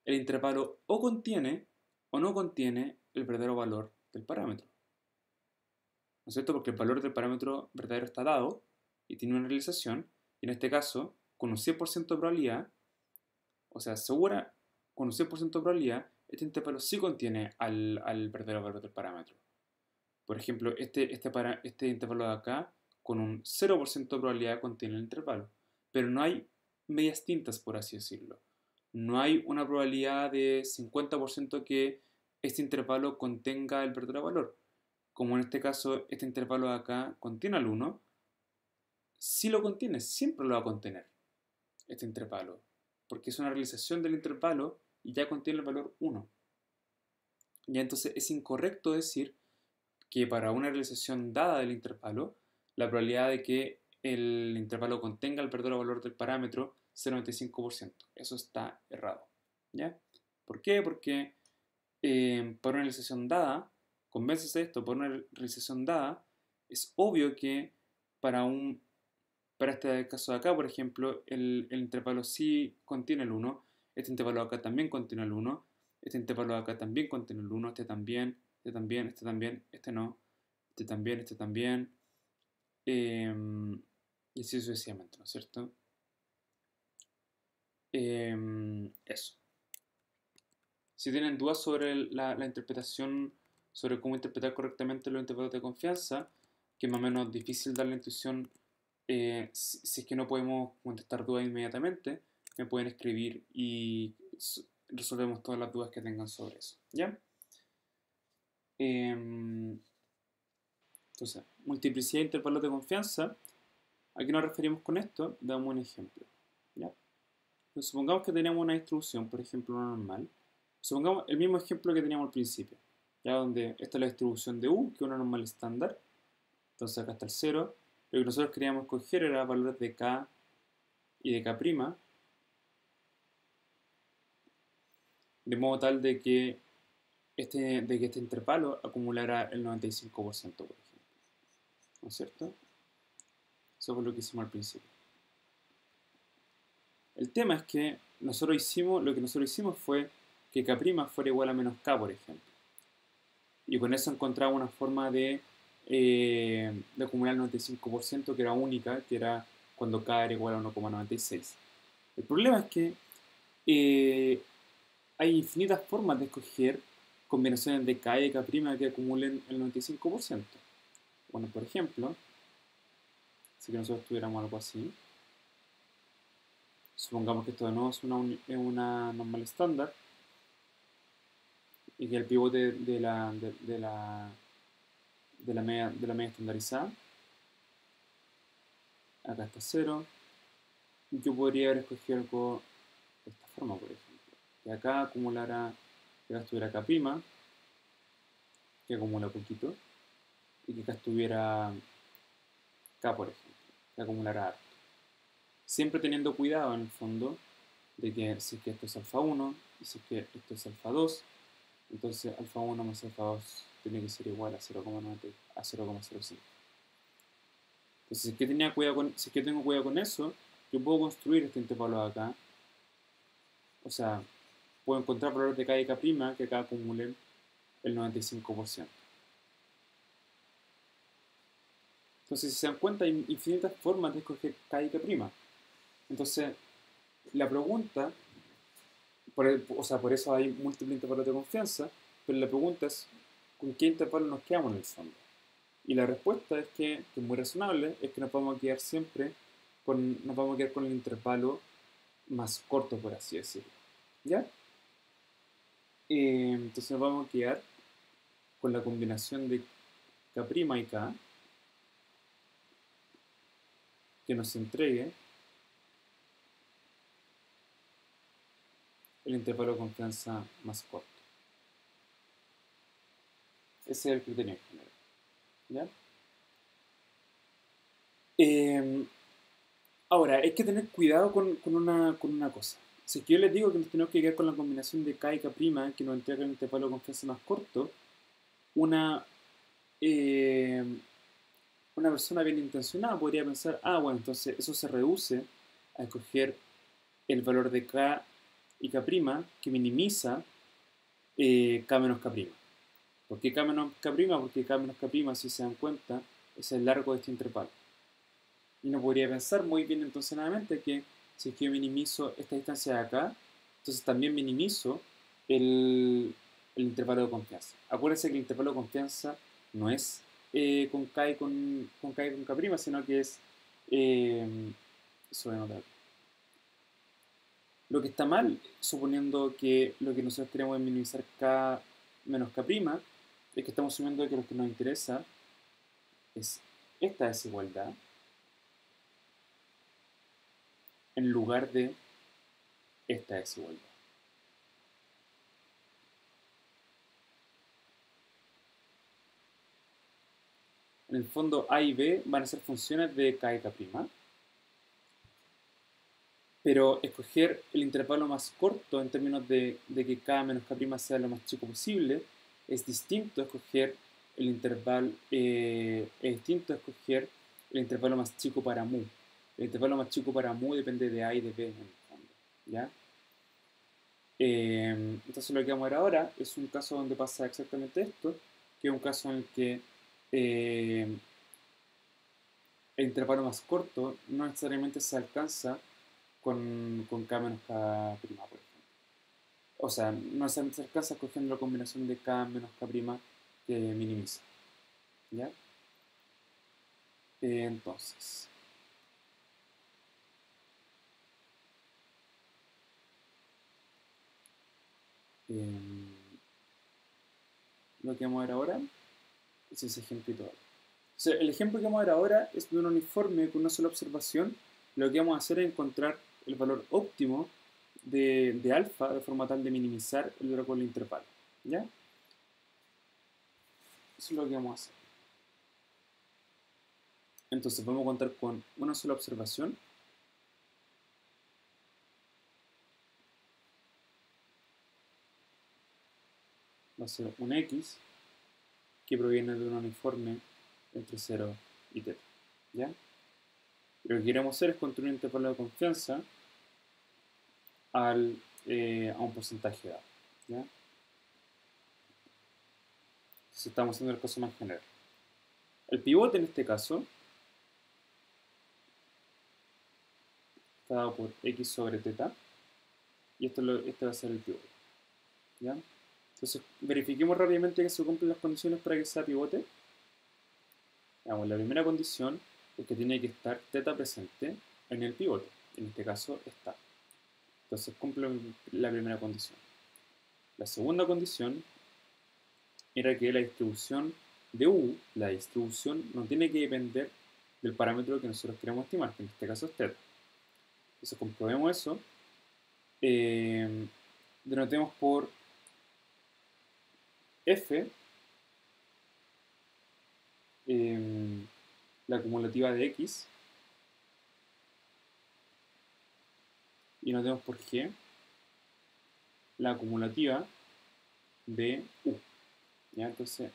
el intervalo o contiene o no contiene el verdadero valor del parámetro. ¿No es cierto? Porque el valor del parámetro verdadero está dado y tiene una realización, y en este caso, con un 100% de probabilidad, o sea, segura, con un 100% de probabilidad, este intervalo sí contiene al verdadero valor del parámetro. Por ejemplo, este intervalo de acá, con un 0% de probabilidad contiene el intervalo. Pero no hay medias tintas, por así decirlo. No hay una probabilidad de 50% que este intervalo contenga el verdadero valor. Como en este caso, este intervalo de acá contiene al 1, si lo contiene, siempre lo va a contener este intervalo, porque es una realización del intervalo y ya contiene el valor 1. Ya entonces es incorrecto decir que para una realización dada del intervalo, la probabilidad de que el intervalo contenga el verdadero valor del parámetro es el 95%. Eso está errado. ¿Ya? ¿Por qué? Porque para una realización dada, convéncese de esto, por una realización dada, es obvio que para este caso de acá, por ejemplo, el intervalo sí contiene el 1, este intervalo de acá también contiene el 1, este intervalo de acá también contiene el 1, este también, este también, este también, este no, este también, y así sucesivamente, ¿no es cierto? Eso. Si tienen dudas sobre la interpretación, sobre cómo interpretar correctamente los intervalos de confianza, que es más o menos difícil dar la intuición, si es que no podemos contestar dudas inmediatamente, me pueden escribir y resolvemos todas las dudas que tengan sobre eso. ¿Ya? Entonces, multiplicidad de intervalos de confianza. ¿A qué nos referimos con esto? Damos un ejemplo. ¿Ya? Entonces, supongamos que tenemos una distribución, por ejemplo, una normal. Supongamos el mismo ejemplo que teníamos al principio, ya donde esta es la distribución de U, que es una normal estándar. Entonces acá está el 0. Lo que nosotros queríamos coger era valores de K y de K', de modo tal de que este intervalo acumulara el 95%, por ejemplo. ¿No es cierto? Eso fue lo que hicimos al principio. El tema es que lo que nosotros hicimos fue que K' fuera igual a menos K, por ejemplo. Y con eso encontraba una forma de acumular el 95%, que era única, que era cuando K era igual a 1,96. El problema es que hay infinitas formas de escoger combinaciones de K y K' que acumulen el 95%. Bueno, por ejemplo, si que nosotros tuviéramos algo así, supongamos que esto de nuevo es una normal estándar y que el pivote de la media estandarizada, acá está 0, yo podría haber escogido algo de esta forma, por ejemplo, que acá acumulara, que acá estuviera K', que acumula poquito, y que acá estuviera K, por ejemplo, que acumulara harto. Siempre teniendo cuidado en el fondo de que si es que esto es alfa 1 y si es que esto es alfa 2, entonces alfa 1 más alfa 2 tiene que ser igual a 0,05. Entonces, si es que tengo cuidado con eso, yo puedo construir este intervalo de acá. O sea, puedo encontrar valores de K y K' que acá acumulen el 95%. Entonces, si se dan cuenta, hay infinitas formas de escoger K y K'. Entonces, la pregunta, por eso hay múltiples intervalos de confianza, pero la pregunta es, ¿con qué intervalo nos quedamos en el fondo? Y la respuesta es que es muy razonable, es que nos vamos a quedar siempre con el intervalo más corto, por así decirlo. ¿Ya? Entonces nos vamos a quedar con la combinación de K' y K que nos entregue el intervalo de confianza más corto. Ese es el criterio en general. ¿Ya? Ahora, hay que tener cuidado con una cosa. Si es que yo les digo que nos tenemos que quedar con la combinación de K y K' que nos entrega el intervalo de confianza más corto, una, eh, una persona bien intencionada podría pensar, bueno, entonces eso se reduce a escoger el valor de K y K' que minimiza K menos K'. ¿Por qué K menos K'? Porque K menos K', si se dan cuenta, es el largo de este intervalo. Y uno podría pensar muy bien intencionadamente que si es que yo minimizo esta distancia de acá, Entonces también minimizo el intervalo de confianza. Acuérdense que el intervalo de confianza no es con K y con K', sino que es eh, sobre nota. Lo que está mal, suponiendo que lo que nosotros queremos es minimizar K menos K', es que estamos asumiendo que lo que nos interesa es esta desigualdad en lugar de esta desigualdad. En el fondo A y B van a ser funciones de K y K', pero escoger el intervalo más corto en términos de que K menos K' sea lo más chico posible es distinto a escoger el intervalo, más chico para mu. El intervalo más chico para mu depende de A y de B en el fondo, ¿ya? Entonces lo que vamos a ver ahora es un caso donde pasa exactamente esto, que es un caso en el que eh, el intervalo más corto no necesariamente se alcanza con K menos K', por ejemplo. O sea, no se alcanza cogiendo la combinación de K menos K' que minimiza. ¿Ya? Entonces, lo que vamos a ver ahora es ese ejemplito. O sea, el ejemplo que vamos a ver ahora es de un uniforme con una sola observación. Lo que vamos a hacer es encontrar el valor óptimo de alfa de forma tal de minimizar el valor con el intervalo. ¿Ya? Eso es lo que vamos a hacer. Entonces vamos a contar con una sola observación. Va a ser un X que proviene de un uniforme entre 0 y θ. ¿Ya? Y lo que queremos hacer es construir un intervalo de confianza a un porcentaje dado. ¿Ya? Entonces estamos haciendo el caso más general. El pivote en este caso está dado por X sobre θ. Y este va a ser el pivote. ¿Ya? Entonces verifiquemos rápidamente que se cumplen las condiciones para que sea pivote. Veamos, la primera condición es que tiene que estar θ presente en el pivote. En este caso está. Entonces cumple la primera condición. La segunda condición era que la distribución de U, la distribución, no tiene que depender del parámetro que nosotros queremos estimar, que en este caso es θ. Entonces comprobemos eso. Denotemos por F la acumulativa de X y notemos por G la acumulativa de U. ¿Ya? Entonces,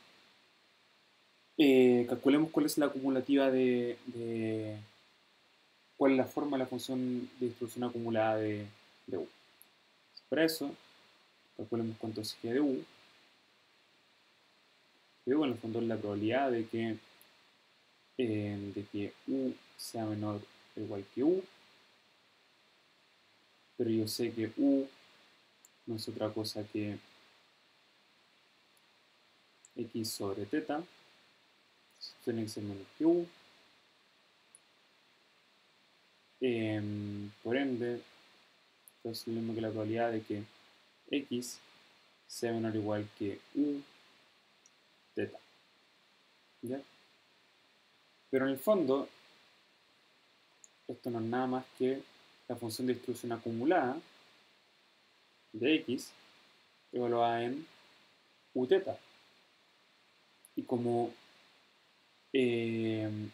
calculemos cuál es la acumulativa cuál es la forma de la función de distribución acumulada de U. Para eso, calculemos cuánto es G de U. G de U en el fondo es la probabilidad de que U sea menor o igual que U, pero yo sé que U no es otra cosa que X sobre θ, tiene que ser menos que U. Por ende, es lo mismo que la probabilidad de que X sea menor o igual que U θ. ¿Ya? Pero en el fondo, esto no es nada más que la función de distribución acumulada de X evaluada en Uθ. Y eh,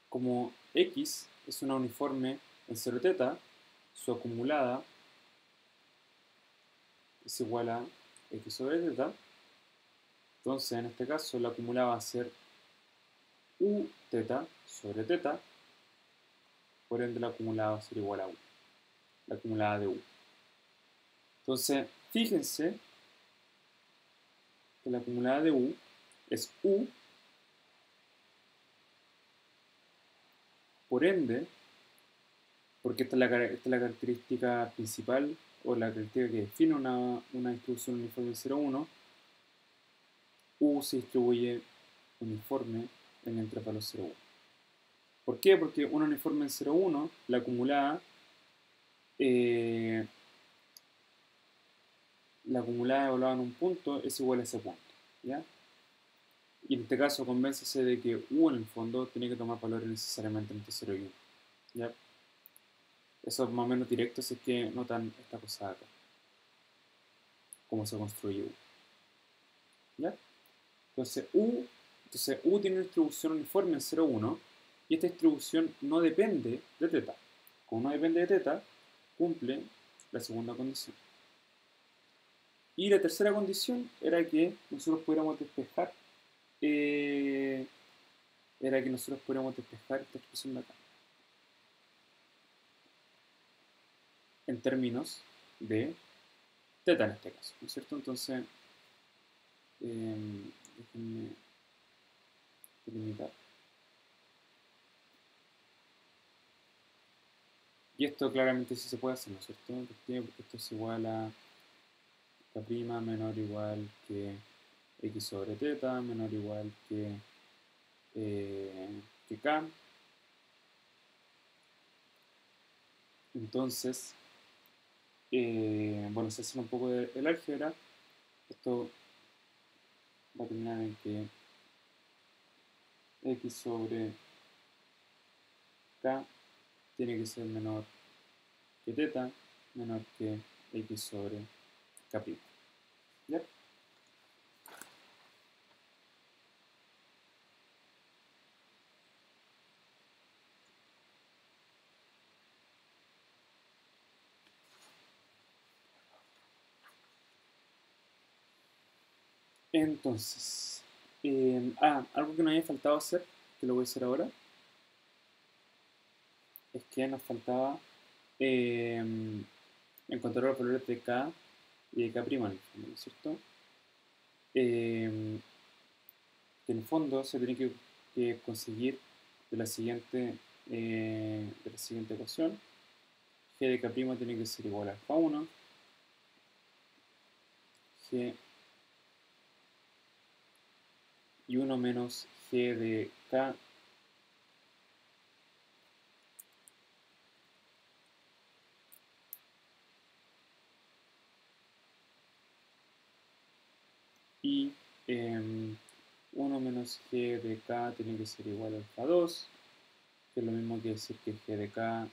como X es una uniforme en 0θ, su acumulada es igual a X sobre θ. Entonces, en este caso, la acumulada va a ser Uθ sobre θ, por ende la acumulada va a ser igual a U, la acumulada de U. Entonces, fíjense que la acumulada de U es U, por ende, porque esta es la característica principal o la característica que define una distribución uniforme en 0,1. U se distribuye uniforme en el intervalo 0,1. ¿Por qué? Porque una uniforme en 0,1, la acumulada, evaluada en un punto es igual a ese punto, ¿ya? Y en este caso, convéncese de que U en el fondo tiene que tomar valores necesariamente entre 0 y 1, ¿ya? Eso es más o menos directo si es que notan esta cosa acá, cómo se construye U, ¿ya? Entonces U tiene una distribución uniforme en 0, 1, y esta distribución no depende de teta. Como no depende de teta, cumple la segunda condición. Y la tercera condición era que nosotros pudiéramos despejar esta expresión de acá en términos de teta en este caso, ¿no es cierto? Entonces, déjenme delimitar. Y esto claramente sí se puede hacer, ¿no es cierto? Porque esto es igual a K' menor o igual que X sobre teta, menor o igual que K. Entonces, bueno, si hacen un poco el álgebra, esto va a terminar en que X sobre K tiene que ser menor que teta, menor que X sobre K'. ¿Ya? Entonces, algo que nos había faltado hacer, que lo voy a hacer ahora, es que nos faltaba encontrar los valores de K y de K', ¿no es cierto? Que en el fondo se tiene que conseguir de la siguiente ecuación. G de K' tiene que ser igual a alfa 1, G y 1 menos G de K y 1 menos G de K tiene que ser igual a alfa 2, que es lo mismo que decir que G de K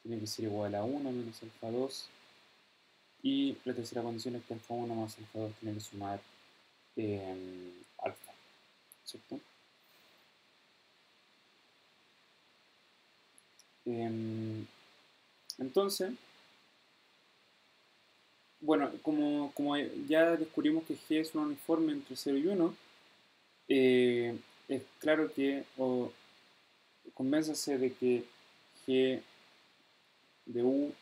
tiene que ser igual a 1 menos alfa 2, y la tercera condición es que alfa 1 más alfa 2 tiene que sumar alfa, ¿cierto? Entonces, bueno, como ya descubrimos que G es un uniforme entre 0 y 1, es claro que, convénzase de que G de U,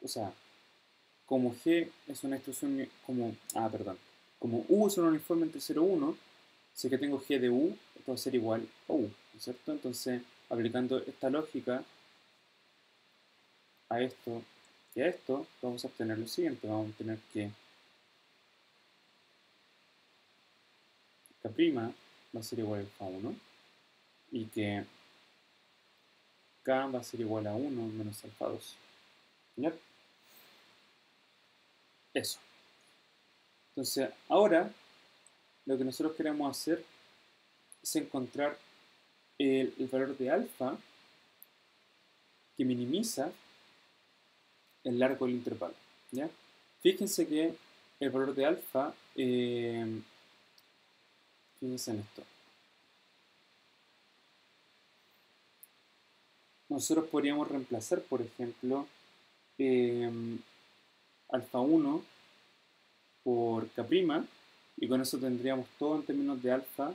o sea, como G es una expresión, como U es un uniforme entre 0 y 1, si es que tengo G de U, esto va a ser igual a U, ¿no es cierto? Entonces, aplicando esta lógica a esto y a esto, vamos a obtener lo siguiente. Vamos a obtener que K' va a ser igual a alfa 1 y que K va a ser igual a 1 menos alfa 2. ¿Ya? Eso. Entonces, ahora lo que nosotros queremos hacer es encontrar el valor de alfa que minimiza el largo del intervalo. ¿Ya? Fíjense que el valor de alfa, fíjense en esto. Nosotros podríamos reemplazar, por ejemplo, alfa 1 por K', y con eso tendríamos todo en términos de alfa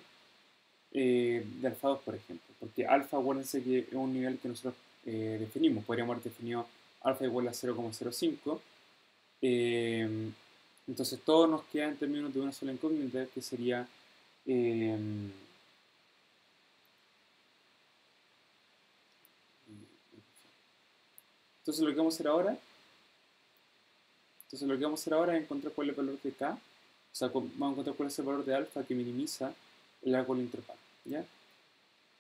2, por ejemplo. Porque alfa, acuérdense que es un nivel que nosotros definimos. Podríamos haber definido alfa igual a 0,05. Entonces todo nos queda en términos de una sola incógnita, que sería Entonces lo que vamos a hacer ahora es encontrar cuál es el valor de K, o sea, vamos a encontrar cuál es el valor de alfa que minimiza el arco del intervalo, ¿ya?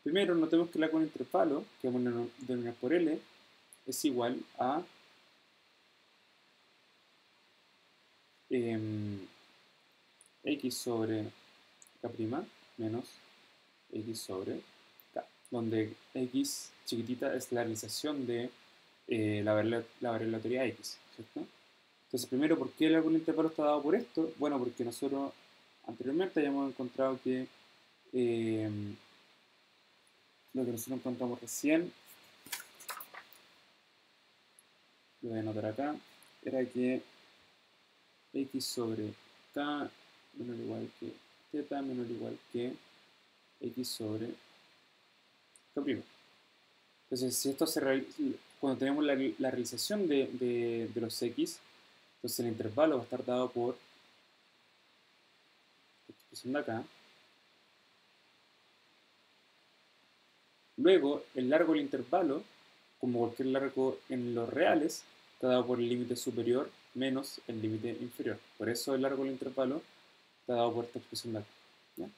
Primero, notemos que el arco del intervalo, que vamos a denominar por L, es igual a x sobre K' menos x sobre K, donde x chiquitita es la realización de la variable teoría x, ¿cierto? Entonces, primero, ¿por qué el arco del intervalo está dado por esto? Bueno, porque nosotros anteriormente hayamos encontrado que lo que nosotros encontramos recién, lo voy a anotar acá, era que x sobre K menor o igual que θ menor o igual que x sobre K'. Entonces, si esto cuando tenemos la realización de los x, entonces el intervalo va a estar dado por esta expresión de acá. Luego, el largo del intervalo, como cualquier largo en los reales, está dado por el límite superior menos el límite inferior. Por eso el largo del intervalo está dado por esta expresión de acá, ¿ya?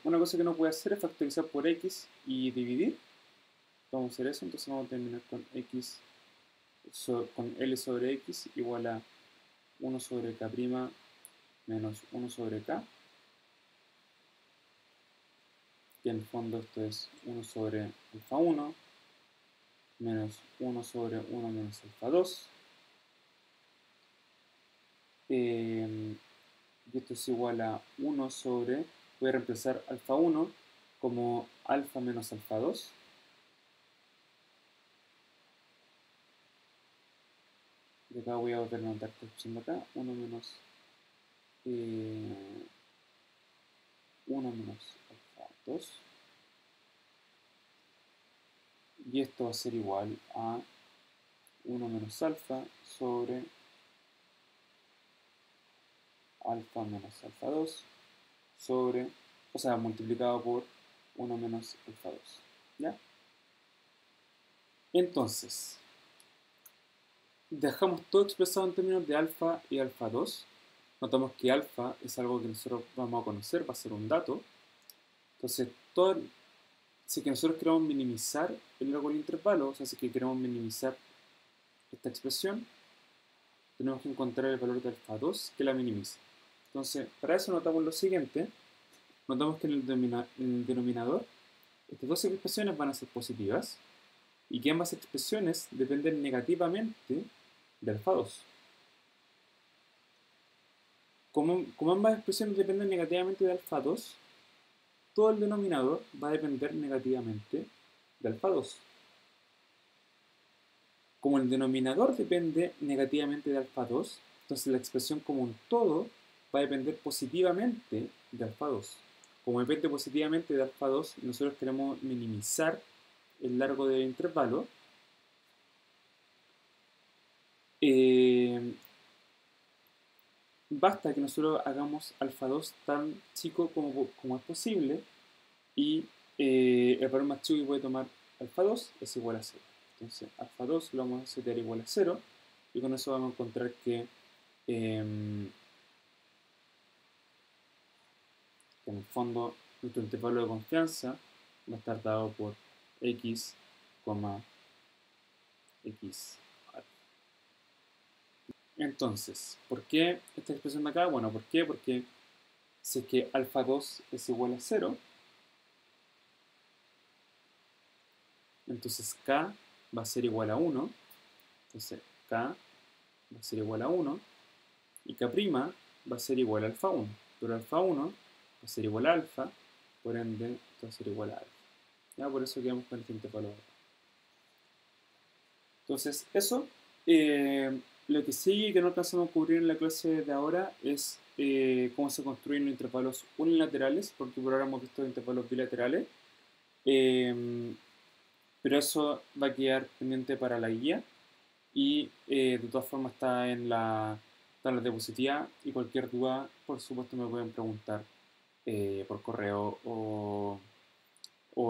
Una cosa que no puede hacer es factorizar por x y dividir. Vamos a hacer eso, entonces vamos a terminar con x con L sobre x igual a 1 sobre K' menos 1 sobre K, y en el fondo esto es 1 sobre alfa 1 menos 1 sobre 1 menos alfa 2, y esto es igual a 1 sobre, voy a reemplazar alfa 1 como alfa menos alfa 2, y acá voy a volver a anotar esta expresión de acá, 1 menos 1 menos alfa 2, y esto va a ser igual a 1 menos alfa sobre alfa menos alfa 2 sobre, o sea, multiplicado por 1 menos alfa 2, ¿ya? Entonces, dejamos todo expresado en términos de alfa y alfa 2. Notamos que alfa es algo que nosotros vamos a conocer, va a ser un dato. Entonces, si que nosotros queremos minimizar el largo del intervalo, o sea, si que queremos minimizar esta expresión, tenemos que encontrar el valor de alfa 2 que la minimice. Entonces, para eso notamos lo siguiente. Notamos que en el denominador estas dos expresiones van a ser positivas y que ambas expresiones dependen negativamente de alfa 2. Como ambas expresiones dependen negativamente de alfa 2, todo el denominador va a depender negativamente de alfa 2. Como el denominador depende negativamente de alfa 2, entonces la expresión como un todo va a depender positivamente de alfa 2. Como depende positivamente de alfa 2, nosotros queremos minimizar el largo del intervalo. Basta que nosotros hagamos alfa 2 tan chico como es posible, y el valor más chico que puede tomar alfa 2 es igual a 0. Entonces alfa 2 lo vamos a setear igual a 0, y con eso vamos a encontrar que en el fondo nuestro intervalo de confianza va a estar dado por x, x. Entonces, ¿por qué esta expresión de acá? Bueno, ¿por qué? Porque si es que alfa 2 es igual a 0, entonces K va a ser igual a 1. Entonces K va a ser igual a 1 y K' va a ser igual a alfa 1. Pero alfa 1 va a ser igual a alfa, por ende esto va a ser igual a alfa. ¿Ya? Por eso quedamos con este intervalo. Entonces, eso. Lo que sigue que no alcanzamos a cubrir en la clase de ahora es cómo se construyen los intervalos unilaterales, porque por ahora hemos visto intervalos bilaterales. Pero eso va a quedar pendiente para la guía, y de todas formas está en la diapositiva, y cualquier duda, por supuesto, me pueden preguntar por correo o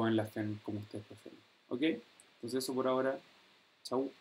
en la FEN, como ustedes prefieren. ¿Ok? Entonces eso por ahora. Chau.